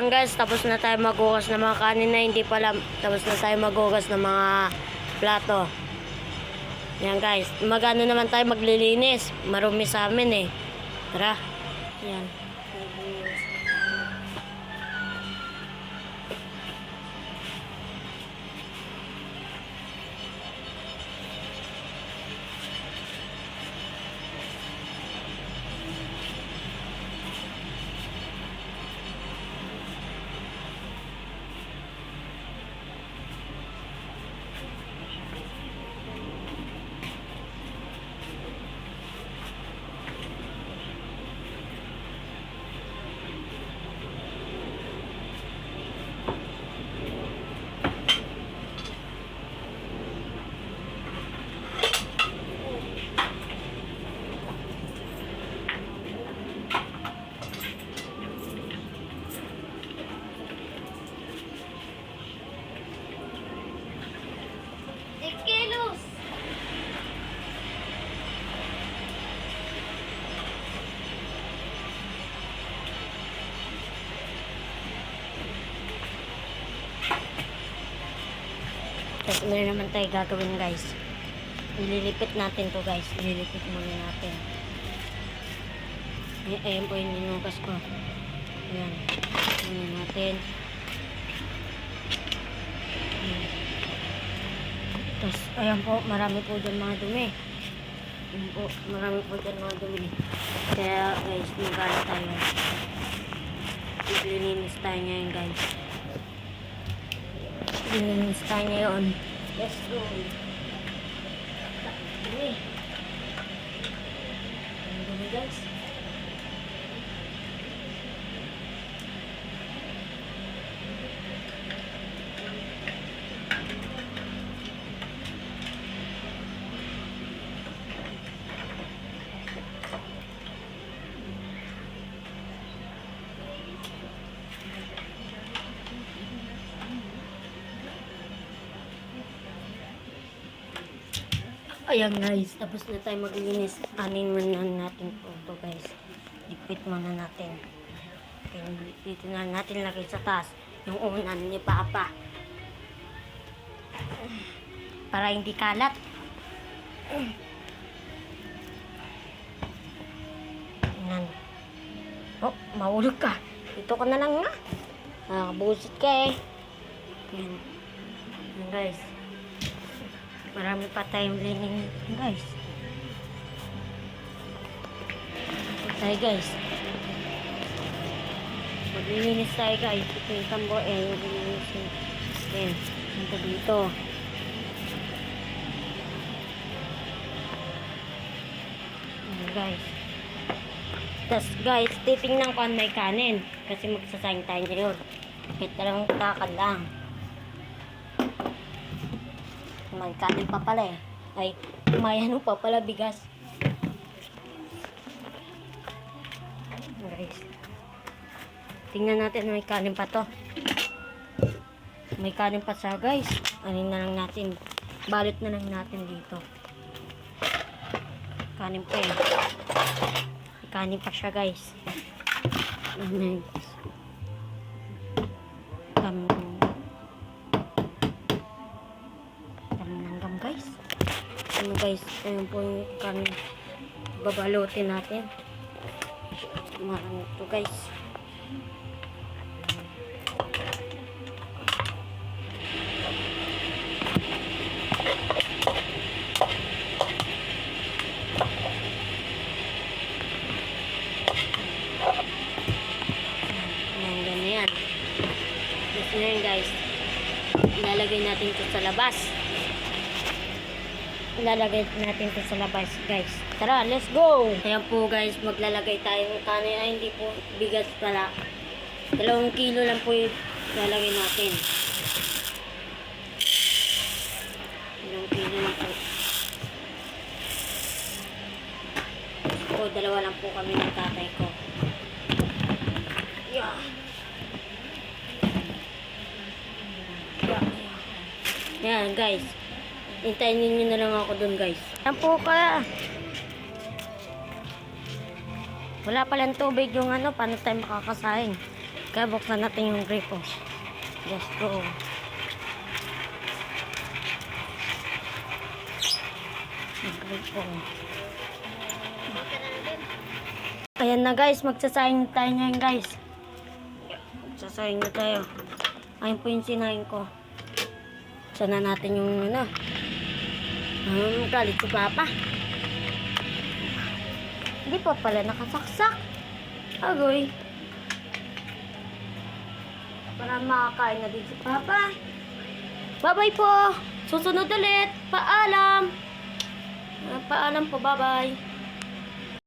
Ayan guys, tapos na tayo maghugas ng mga kanin na hindi pala. Tapos na tayo maghugas ng mga plato. Ayan guys, magano naman tayo maglilinis. Marumi sa amin eh. Tara. Ayan. Tapos meron naman tayo gagawin guys. Ililipit natin to guys. Ililipit muna natin. Ayan po yung ninugas ko. Ayan. Ayan natin. Ayan. Tapos ayan po, marami po dyan mga dumi. Ayan po, marami po dyan mga dumi. Kaya guys, magkala tayo. Maglilinis tayo ngayon guys. Maglilinis tayo ngayon. Let's go. Dumi. Ang dumi guys. Ayan guys, tapos na tayo maglinis. Anin muna natin po ito guys. Dipit muna natin. Okay, dito na natin lagay sa taas yung unan ni Papa. Para hindi kalat. Ayan. Oh, mahulog ka. Dito ka na lang nga. Busit ka eh. Ayan. Ayan guys. Marami pa tayong lining guys. Ito tayo guys. Maglilinis tayo guys. Ito yung tambo eh. Maglilinis yun. Ayan. Ito dito. Ayan guys. Tapos guys, titingnan ko ang may kanin. Kasi magsasayang tayo ngayon. Kahit talagang takal lang. May kanin pa pala eh. Ay, may ano pa pala bigas. Guys. Tingnan natin may kanin pa to. May kanin pa siya guys. Anin na lang natin. Balot na lang natin dito. Kanin pa eh. May kanin pa siya guys. Ayan guys. Ano guys, ayun po yung kanin babalotin natin. Marami ito guys. Ayan, ganyan. Gusto nyo yun guys. Ilalagay natin ito sa labas. Ilalagay natin ito sa labas guys. Tara, let's go! Ayan po guys, maglalagay tayo ng kanin. Ay, hindi po bigas pala. 2 kilo lang po yung ilalagay natin. 2 kilo lang po. O, 2 lang po kami ng tatay ko. Yeah. Ayan guys. Hintayin ninyo na lang ako dun guys. Ayan po ka. Wala palang tubig yung ano. Paano tayo makakasahin? Kaya buksan natin yung gripo. Just go. Yung gripo. Ayan na guys, magsasayang tayo ngayon guys. Magsasayang na tayo. Ayun po yung sinayin ko. Sana natin yung ano. Galit si Papa. Hindi pa pala nakasaksak. Agoy. Para makakain na din si Papa. Bye-bye po. Susunod ulit. Paalam. Paalam po. Bye-bye.